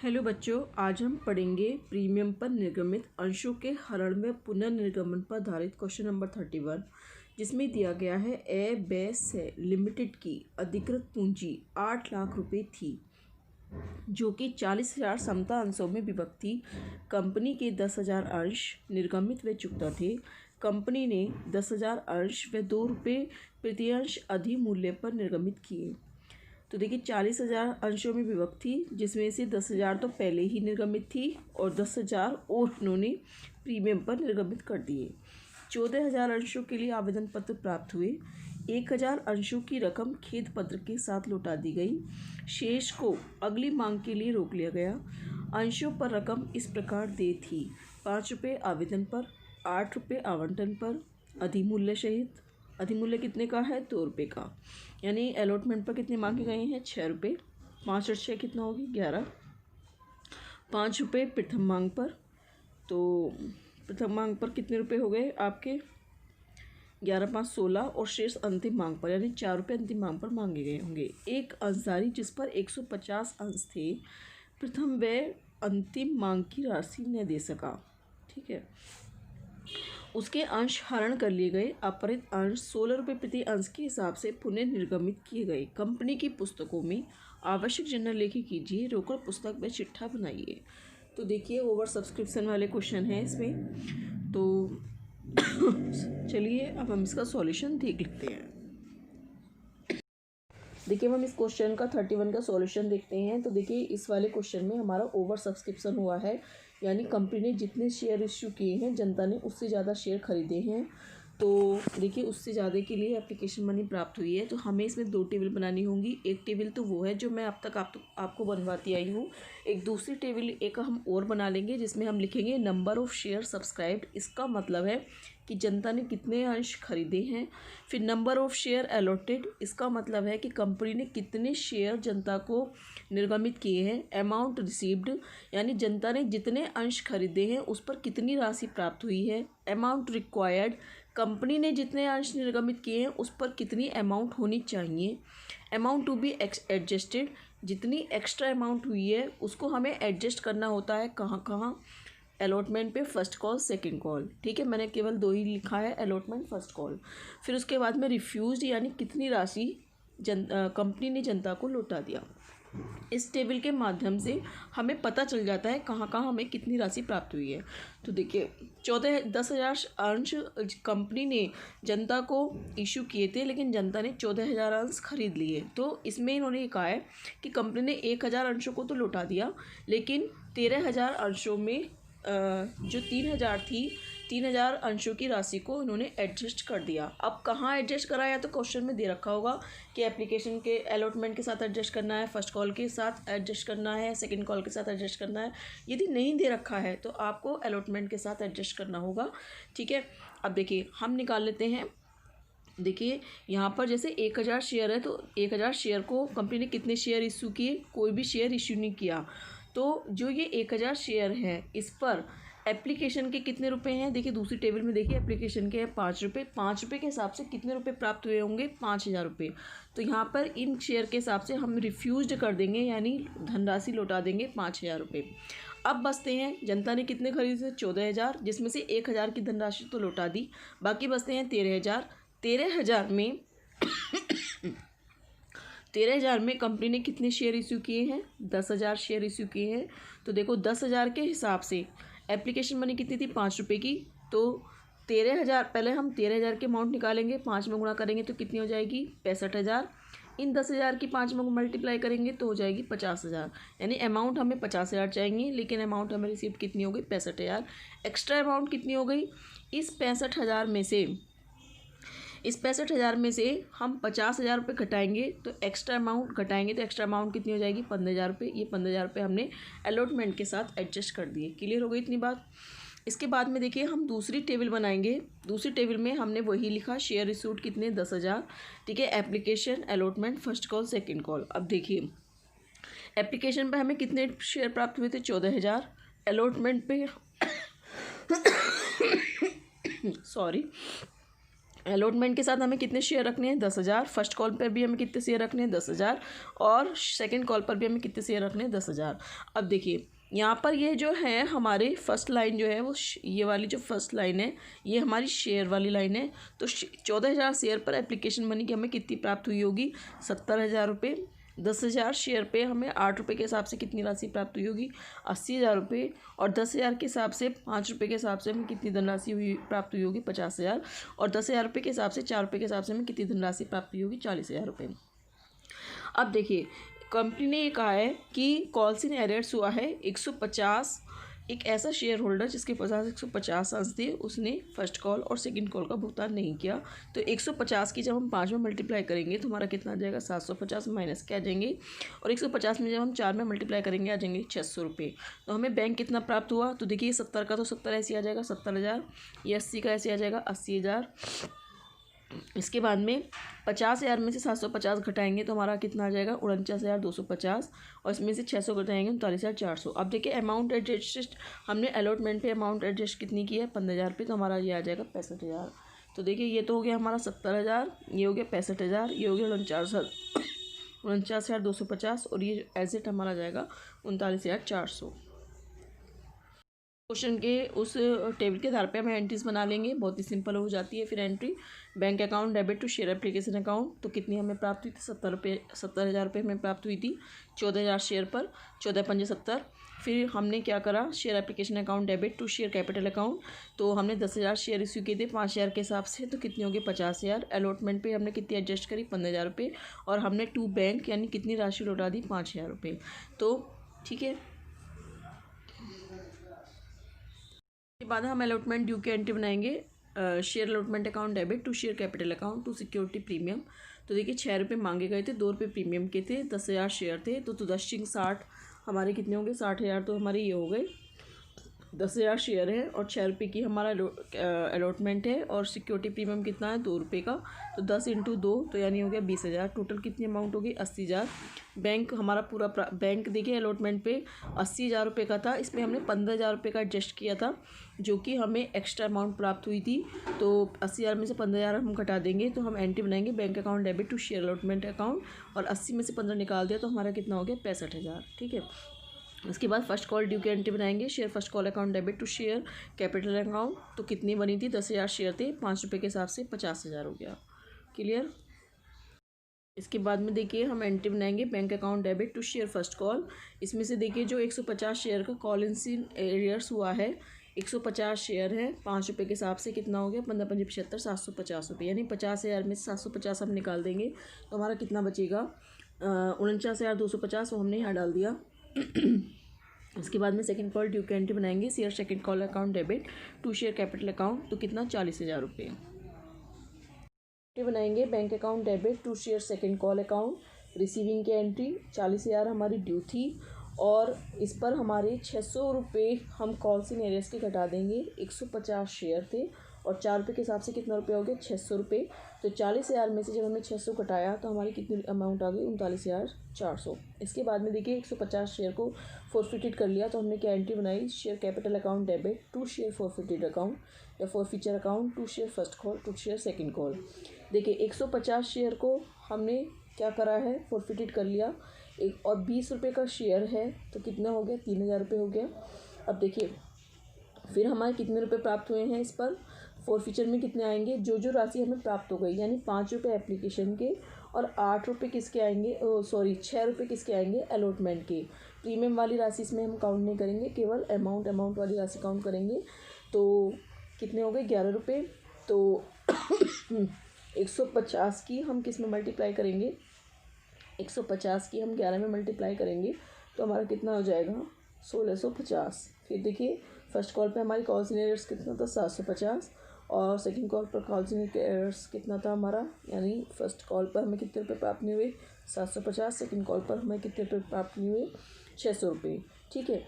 Hello बच्चों, आज हम पढ़ेंगे प्रीमियम पर निर्गमित अंशों के हरण में पुनर्निर्गमन पर आधारित क्वेश्चन नंबर 31, जिसमें दिया गया है ए बेस लिमिटेड की अधिकृत पूंजी 8 लाख रुपए थी, जो कि 40,000 समता अंशों में विभक्त थी। कंपनी के 10,000 अंश निर्गमित व चुकता थे। कंपनी ने 10,000 अंश व 2 रुपये प्रति अंश अधिमूल्य पर निर्गमित किए। तो देखिए 40,000 अंशों में विभक्त थी, जिसमें से 10,000 तो पहले ही निर्गमित थी और 10,000 और उन्होंने प्रीमियम पर निर्गमित कर दिए। 14,000 अंशों के लिए आवेदन पत्र प्राप्त हुए। 1,000 अंशों की रकम खेद पत्र के साथ लौटा दी गई। शेष को अगली मांग के लिए रोक लिया गया। अंशों पर रकम इस प्रकार दे थी: 5 रुपये आवेदन पर, 8 रुपये आवंटन पर, अधिमूल्य सहित। अधिमूल्य कितने का है? 2 रुपये का। यानी अलॉटमेंट पर कितने मांगे गए हैं? 6 रुपये। 5 और 6 कितना होगी? 11। 5 रुपये प्रथम मांग पर, तो प्रथम मांग पर कितने रुपये हो गए आपके? 11 5 16 और शेष अंतिम मांग पर, यानी 4 रुपये अंतिम मांग पर मांगे गए होंगे। एक अंशधारी जिस पर 150 अंश थे, प्रथम व अंतिम मांग की राशि न दे सका, ठीक है, उसके अंश हरण कर लिए गए। अपहृत अंश 16 रुपये प्रति अंश के हिसाब से पुनः निर्गमित किए गए। कंपनी की पुस्तकों में आवश्यक जर्नल लेखी कीजिए, रोकड़ पुस्तक में चिट्ठा बनाइए। तो देखिए ओवर सब्सक्रिप्शन वाले क्वेश्चन हैं इसमें, तो चलिए अब हम इसका सॉल्यूशन देख लेते हैं। देखिए हम इस क्वेश्चन का 31 का सॉल्यूशन देखते हैं। तो देखिए इस वाले क्वेश्चन में हमारा ओवर सब्सक्रिप्शन हुआ है, यानी कंपनी ने जितने शेयर इश्यू किए हैं, जनता ने उससे ज़्यादा शेयर खरीदे हैं। तो देखिए उससे ज़्यादा के लिए एप्लीकेशन मनी प्राप्त हुई है। तो हमें इसमें 2 टेबल बनानी होंगी। एक टेबल तो वो है जो मैं अब तक आपको बनवाती आई हूँ। एक दूसरी टेबल एक हम और बना लेंगे, जिसमें हम लिखेंगे नंबर ऑफ़ शेयर सब्सक्राइब्ड। इसका मतलब है कि जनता ने कितने अंश खरीदे हैं। फिर नंबर ऑफ़ शेयर अलॉटेड, इसका मतलब है कि कंपनी ने कितने शेयर जनता को निर्गमित किए हैं। अमाउंट रिसीव्ड, यानी जनता ने जितने अंश खरीदे हैं उस पर कितनी राशि प्राप्त हुई है। अमाउंट रिक्वायर्ड, कंपनी ने जितने अंश निर्गमित किए हैं उस पर कितनी अमाउंट होनी चाहिए। अमाउंट टू बी एडजस्टेड, जितनी एक्स्ट्रा अमाउंट हुई है उसको हमें एडजस्ट करना होता है। कहाँ कहाँ? अलॉटमेंट पे फर्स्ट कॉल सेकंड कॉल, ठीक है, मैंने केवल 2 ही लिखा है, अलॉटमेंट फर्स्ट कॉल। फिर उसके बाद में रिफ्यूज़, यानी कितनी राशि कंपनी ने जनता को लौटा दिया। इस टेबल के माध्यम से हमें पता चल जाता है कहाँ कहाँ हमें कितनी राशि प्राप्त हुई है। तो देखिए 10,000 अंश कंपनी ने जनता को इशू किए थे, लेकिन जनता ने 14,000 अंश खरीद लिए। तो इसमें इन्होंने ये कहा है कि कंपनी ने 1,000 अंशों को तो लौटा दिया, लेकिन 13,000 अंशों में जो 3,000 अंशों की राशि को इन्होंने एडजस्ट कर दिया। अब कहाँ एडजस्ट करा है? तो क्वेश्चन में दे रखा होगा कि एप्लीकेशन के अलॉटमेंट के साथ एडजस्ट करना है, फर्स्ट कॉल के साथ एडजस्ट करना है, सेकंड कॉल के साथ एडजस्ट करना है। यदि नहीं दे रखा है तो आपको अलॉटमेंट के साथ एडजस्ट करना होगा, ठीक है। अब देखिए हम निकाल लेते हैं। देखिए यहाँ पर जैसे 1,000 शेयर है, तो 1,000 शेयर को कंपनी ने कितने शेयर इशू किए? कोई भी शेयर इशू नहीं किया। तो जो ये 1,000 शेयर है, इस पर एप्लीकेशन के कितने रुपए हैं? देखिए दूसरी टेबल में देखिए एप्लीकेशन के हैं 5 रुपये। 5 रुपये के हिसाब से कितने रुपए प्राप्त हुए होंगे? 5,000 रुपये। तो यहाँ पर इन शेयर के हिसाब से हम रिफ्यूज़ कर देंगे, यानी धनराशि लौटा देंगे 5,000 रुपये। अब बचते हैं, जनता ने कितने खरीदे? 14,000, जिसमें से 1,000 की धनराशि तो लौटा दी, बाकी बचते हैं 13,000। 13,000 में कंपनी ने कितने शेयर इशू किए हैं? 10,000 शेयर इशू किए हैं। तो देखो 10,000 के हिसाब से एप्लीकेशन मनी कितनी थी? 5 रुपये की। तो 13,000, पहले हम 13,000 के अमाउंट निकालेंगे, 5 में गुणा करेंगे तो कितनी हो जाएगी? 65,000। इन 10,000 की 5 में मल्टीप्लाई करेंगे तो हो जाएगी 50,000। यानी अमाउंट हमें 50,000 चाहिए, लेकिन अमाउंट हमें रिसीव कितनी हो गई? 65,000। एक्स्ट्रा अमाउंट कितनी हो गई? इस 65,000 में से हम 50,000 रुपये घटाएंगे, तो एक्स्ट्रा अमाउंट घटाएंगे तो एक्स्ट्रा अमाउंट कितनी हो जाएगी? 15,000 रुपये। ये 15,000 रुपये हमने अलॉटमेंट के साथ एडजस्ट कर दिए। क्लियर हो गई इतनी बात? इसके बाद में देखिए हम दूसरी टेबल बनाएंगे। दूसरी टेबल में हमने वही लिखा, शेयर इशूड कितने? 10,000, ठीक है। Application, allotment, first call, second call. अब देखिए एप्लीकेशन पर हमें कितने शेयर प्राप्त हुए थे? 14,000। अलॉटमेंट पे अलॉटमेंट के साथ हमें कितने शेयर रखने हैं 10,000। फर्स्ट कॉल पर भी हमें कितने शेयर रखने हैं 10,000 और सेकंड कॉल पर भी हमें कितने शेयर रखने हैं 10,000। अब देखिए यहाँ पर ये जो है हमारी फर्स्ट लाइन जो है वो ये वाली जो फर्स्ट लाइन है ये हमारी शेयर वाली लाइन है। तो 14,000 शेयर पर एप्लीकेशन मनी की हमें कितनी प्राप्त हुई होगी 70,000 रुपये। 10,000 शेयर पे हमें 8 रुपये के हिसाब से कितनी राशि प्राप्त हुई होगी 80,000 रुपये। और 10,000 के हिसाब से 5 रुपये के हिसाब से हमें कितनी धनराशि हुई प्राप्त हुई होगी 50,000। और 10,000 रुपये के हिसाब से 4 रुपये के हिसाब से हमें कितनी धनराशि प्राप्त हुई होगी 40,000 रुपये। अब देखिए कंपनी ने ये कहा है कि कॉल्स इन एरियर्स हुआ है 150। एक ऐसा शेयर होल्डर जिसके पास 150 अंश थे उसने फर्स्ट कॉल और सेकंड कॉल का भुगतान नहीं किया। तो 150 की जब हम 5 में मल्टीप्लाई करेंगे तो हमारा कितना आ जाएगा 750 माइनस के आ जाएंगे। और 150 में जब हम 4 में मल्टीप्लाई करेंगे आ जाएंगे 600 रुपये। तो हमें बैंक कितना प्राप्त हुआ तो देखिए 70 का तो 70 ऐसे आ जाएगा 70,000। ये 80 का ऐसे आ जाएगा 80,000। इसके बाद में 50,000 में से 750 घटाएंगे तो हमारा कितना आ जाएगा 49,250। और इसमें से 600 घटाएंगे 39,400। अब देखिए अमाउंट एडजस्ट हमने अलॉटमेंट पे अमाउंट एडजस्ट कितनी की है 15,000 रुपये। तो हमारा ये आ जाएगा 65,000। तो देखिए ये तो हो गया हमारा 70,000, ये हो गया 65,000, ये हो गया 49,250 और ये एसेट हमारा जाएगा 39,400। क्वेश्चन के उस टेबल के आधार पे हमें एंट्रीज बना लेंगे, बहुत ही सिंपल हो जाती है। फिर entry bank account debit to share application account तो कितनी हमें प्राप्त हुई थी 70,000 रुपये हमें प्राप्त हुई थी 14,000 शेयर पर 14×5 = 70। फिर हमने क्या करा share application account debit to share capital account तो हमने 10,000 शेयर इश्यू किए थे 5,000 के हिसाब से तो कितनी होगी 50,000। अलॉटमेंट पे हमने कितनी एडजस्ट करी 15,000 रुपये और हमने टू बैंक यानी कितनी राशि लौटा दी 5,000 रुपये। तो ठीक है, के बाद हम अलॉटमेंट ड्यू की एंट्री बनाएंगे share allotment account debit to share capital account to security premium. तो देखिए 6 रुपये मांगे गए थे 2 रुपये प्रीमियम के थे 10,000 शेयर थे तो 10×60 हमारे कितने होंगे 60,000। तो हमारे ये हो गए 10,000 शेयर है और 6 रुपये की हमारा अलॉटमेंट है और सिक्योरिटी प्रीमियम कितना है 2 रुपये का। तो 10×2 तो यानी हो गया 20,000। टोटल कितनी अमाउंट होगी 80,000। बैंक हमारा पूरा बैंक देखिए अलॉटमेंट पे 80,000 रुपये का था, इसमें हमने 15,000 रुपये का एडजस्ट किया था जो कि हमें एक्स्ट्रा अमाउंट प्राप्त हुई थी। तो 80,000 में से 15,000 हम घटा देंगे तो हम एंट्री बनाएंगे bank account debit to share allotment account और 80 में से 15 निकाल दिया तो हमारा कितना हो गया 65,000। ठीक है, उसके बाद फर्स्ट कॉल ड्यू की एंट्री बनाएंगे share first call account debit to share capital account तो कितनी बनी थी 10,000 शेयर थे 5 रुपये के हिसाब से 50,000 हो गया। क्लियर। इसके बाद में देखिए हम एंट्री बनाएंगे bank account debit to share first call. इसमें से देखिए जो 150 शेयर का कॉल इन एरियर्स हुआ है 150 शेयर है 5 रुपये के हिसाब से कितना हो गया 15×5 = 75 750 रुपये यानी 50,000 में से 750 हम निकाल देंगे तो हमारा कितना बचेगा 49,250 वो हमने यहाँ डाल दिया। उसके बाद में सेकंड कॉल ड्यू की एंट्री बनाएंगे share second call account debit to share capital account तो कितना 40,000 रुपये। बनाएंगे bank account debit to share second call account receiving की एंट्री 40,000 हमारी ड्यू थी और इस पर हमारे 600 रुपये हम कॉल्स इन एरियर्स के घटा देंगे। 150 शेयर थे और 4 रुपये के हिसाब से कितना रुपये हो गए 600 रुपये। तो 40,000 में से जब हमने 600 घटाया तो हमारी कितनी अमाउंट आ गई 39,400। इसके बाद में देखिए 150 शेयर को फॉरफिटेड कर लिया तो हमने क्या एंट्री बनाई share capital account debit to share forfeited account या forfeiture account to share first call to share second call. देखिए 150 शेयर को हमने क्या करा है फॉरफिटेड कर लिया एक और 20 रुपये का शेयर है तो कितना हो गया 3,000 रुपये हो गया। अब देखिए फिर हमारे कितने रुपये प्राप्त हुए हैं इस पर फॉरफीचर में कितने आएंगे जो राशि हमें प्राप्त हो गई यानी 5 रुपये एप्लीकेशन के और 8 रुपये किसके आएंगे 6 रुपये किसके आएंगे अलॉटमेंट के। प्रीमियम वाली राशि इसमें हम काउंट नहीं करेंगे केवल अमाउंट वाली राशि काउंट करेंगे। तो कितने हो गए 11 रुपये। तो 150 की हम किस में मल्टीप्लाई करेंगे 150 की हम 11 में मल्टीप्लाई करेंगे तो हमारा कितना हो जाएगा 1650। फिर देखिए फर्स्ट कॉल पे हमारी कॉल्स इन एरियर्स कितना था 750 और सेकंड कॉल पर कॉल्स इन एरियर्स कितना था हमारा यानी फर्स्ट कॉल पर हमें कितने रुपये प्राप्त नहीं हुए 750। सेकंड कॉल पर हमें कितने रुपये प्राप्त नहीं हुए 600 रुपये। ठीक है,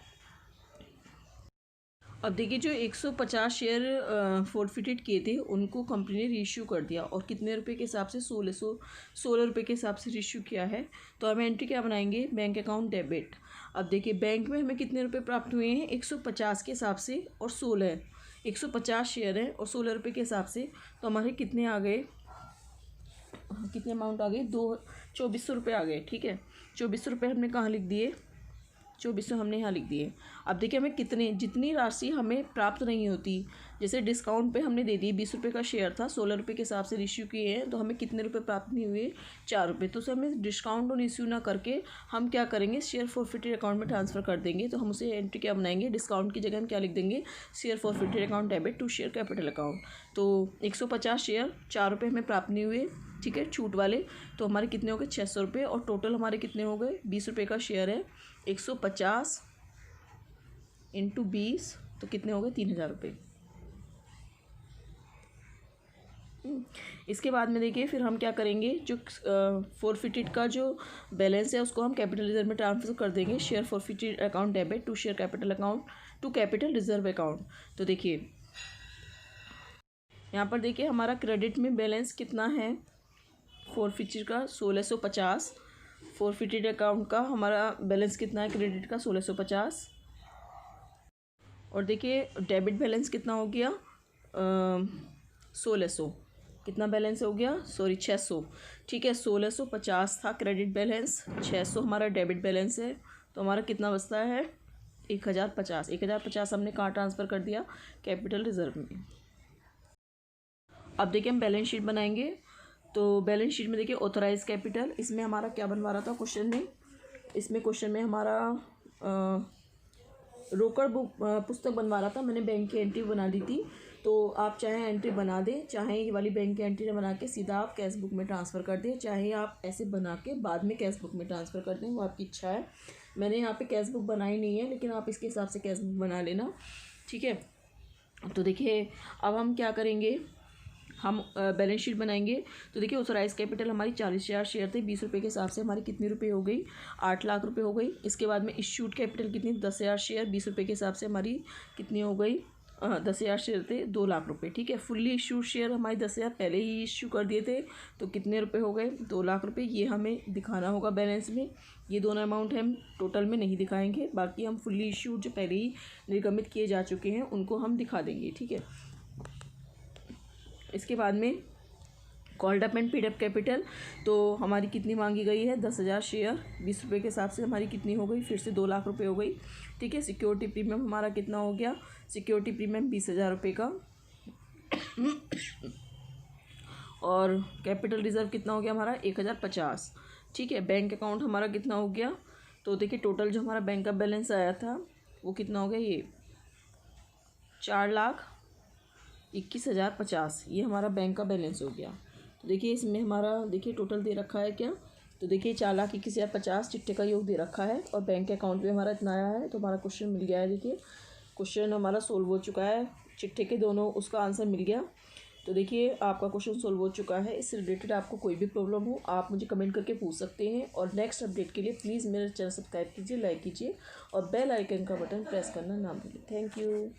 अब देखिए जो 150 शेयर फॉरफिटेड किए थे उनको कंपनी ने रीइश्यू कर दिया और कितने रुपए के हिसाब से 16 रुपये के हिसाब से रीइश्यू किया है। तो हम एंट्री क्या बनाएंगे बैंक अकाउंट डेबिट। अब देखिए बैंक में हमें कितने रुपए प्राप्त हुए हैं 150 के हिसाब से और 16 150 शेयर हैं और 16 रुपये के हिसाब से, तो हमारे कितने आ गए, कितने अमाउंट आ गए, 2400 रुपये आ गए। ठीक है, 2400 रुपये हमने कहाँ लिख दिए, 2400 हमने यहाँ लिख दिए। अब देखिए हमें जितनी राशि हमें प्राप्त नहीं होती, जैसे डिस्काउंट पे हमने दे दिए 20 रुपये का शेयर था, 16 रुपये के हिसाब से इश्यू किए हैं, तो हमें कितने रुपए प्राप्त नहीं हुए, 4 रुपये। तो उसे हमें डिस्काउंट और इश्यू ना करके हम क्या करेंगे, शेयर फॉरफिटेड अकाउंट में ट्रांसफ़र कर देंगे। तो हम उसे एंट्री क्या बनाएंगे, डिस्काउंट की जगह हम क्या लिख देंगे, share forfeited account debit to share capital account. तो 150 शेयर 4 रुपये हमें प्राप्त नहीं हुए, ठीक है, छूट वाले, तो हमारे कितने हो गए, 600 रुपये, और टोटल हमारे कितने हो गए, 20 रुपये का शेयर है, 150 इंटू 20, तो कितने हो गए, 3000 रुपये। इसके बाद में देखिए फिर हम क्या करेंगे, जो फॉरफिटेड का जो बैलेंस है उसको हम कैपिटल रिजर्व में ट्रांसफर कर देंगे, share forfeited account debit to share capital account to capital reserve account. तो देखिए यहाँ पर देखिए हमारा क्रेडिट में बैलेंस कितना है, फॉरफिटेड का 1650, फॉरफिटेड अकाउंट का हमारा बैलेंस कितना है क्रेडिट का 1650, और देखिए डेबिट बैलेंस कितना हो गया, 1600, कितना बैलेंस हो गया, सॉरी 600। ठीक है, 1650 था क्रेडिट बैलेंस, 600 हमारा डेबिट बैलेंस है, तो हमारा कितना बचता है, 1050। 1050 हमने कहाँ ट्रांसफ़र कर दिया, कैपिटल रिजर्व में। अब देखिए हम बैलेंस शीट बनाएंगे। तो बैलेंस शीट में देखिए ऑथराइज कैपिटल, इसमें हमारा क्या बनवा रहा था क्वेश्चन में, इसमें क्वेश्चन में हमारा रोकड़ बुक पुस्तक बनवा रहा था, मैंने बैंक की एंट्री बना दी थी। तो आप चाहे एंट्री बना दें, चाहे ये वाली बैंक की एंट्री बना के सीधा आप कैश बुक में ट्रांसफ़र कर दें, चाहे आप ऐसे बना के बाद में कैश बुक में ट्रांसफ़र कर दें, वो आपकी इच्छा है। मैंने यहाँ पे कैश बुक बनाई नहीं है, लेकिन आप इसके हिसाब से कैश बुक बना लेना, ठीक है। तो देखिए अब हम क्या करेंगे, हम बैलेंस शीट बनाएंगे। तो देखिए ऑथराइज कैपिटल हमारी 40,000 शेयर थे, 20 रुपये के हिसाब से हमारी कितनी रुपये हो गई, 8 लाख रुपये हो गई। इसके बाद में इश्यूड कैपिटल कितनी, 10,000 शेयर, 20 रुपये के हिसाब से हमारी कितनी हो गई, 10,000 शेयर थे, 2 लाख रुपये। ठीक है, फुल्ली इश्यूड शेयर हमारी 10,000 पहले ही इश्यू कर दिए थे, तो कितने रुपये हो गए, 2 लाख रुपये। ये हमें दिखाना होगा बैलेंस में, ये दोनों अमाउंट हम टोटल में नहीं दिखाएंगे, बाकी हम फुल्ली इश्यूड जो पहले ही निर्गमित किए जा चुके हैं उनको हम दिखा देंगे, ठीक है। इसके बाद में called up and paid up capital, तो हमारी कितनी मांगी गई है, 10,000 शेयर, 20 रुपये के हिसाब से हमारी कितनी हो गई, फिर से 2 लाख रुपये हो गई। ठीक है, सिक्योरिटी प्रीमियम हमारा कितना हो गया, सिक्योरिटी प्रीमियम 20,000 रुपये का, और कैपिटल रिजर्व कितना हो गया हमारा 1050। ठीक है, बैंक अकाउंट हमारा कितना हो गया, तो देखिए टोटल जो हमारा बैंक का बैलेंस आया था वो कितना हो गया, ये 4,21,050, ये हमारा बैंक का बैलेंस हो गया। तो देखिए इसमें हमारा देखिए टोटल दे रखा है क्या, तो देखिए 4,21,050 चिट्ठे का योग दे रखा है, और बैंक अकाउंट में हमारा इतना आया है, तो हमारा क्वेश्चन मिल गया है। देखिए क्वेश्चन हमारा सोल्व हो चुका है, चिट्ठे के दोनों उसका आंसर मिल गया। तो देखिए आपका क्वेश्चन सोल्व हो चुका है। इससे रिलेटेड आपको कोई भी प्रॉब्लम हो आप मुझे कमेंट करके पूछ सकते हैं, और नेक्स्ट अपडेट के लिए प्लीज़ मेरे चैनल सब्सक्राइब कीजिए, लाइक कीजिए, और बेल आइकन का बटन प्रेस करना ना भूलें। Thank you.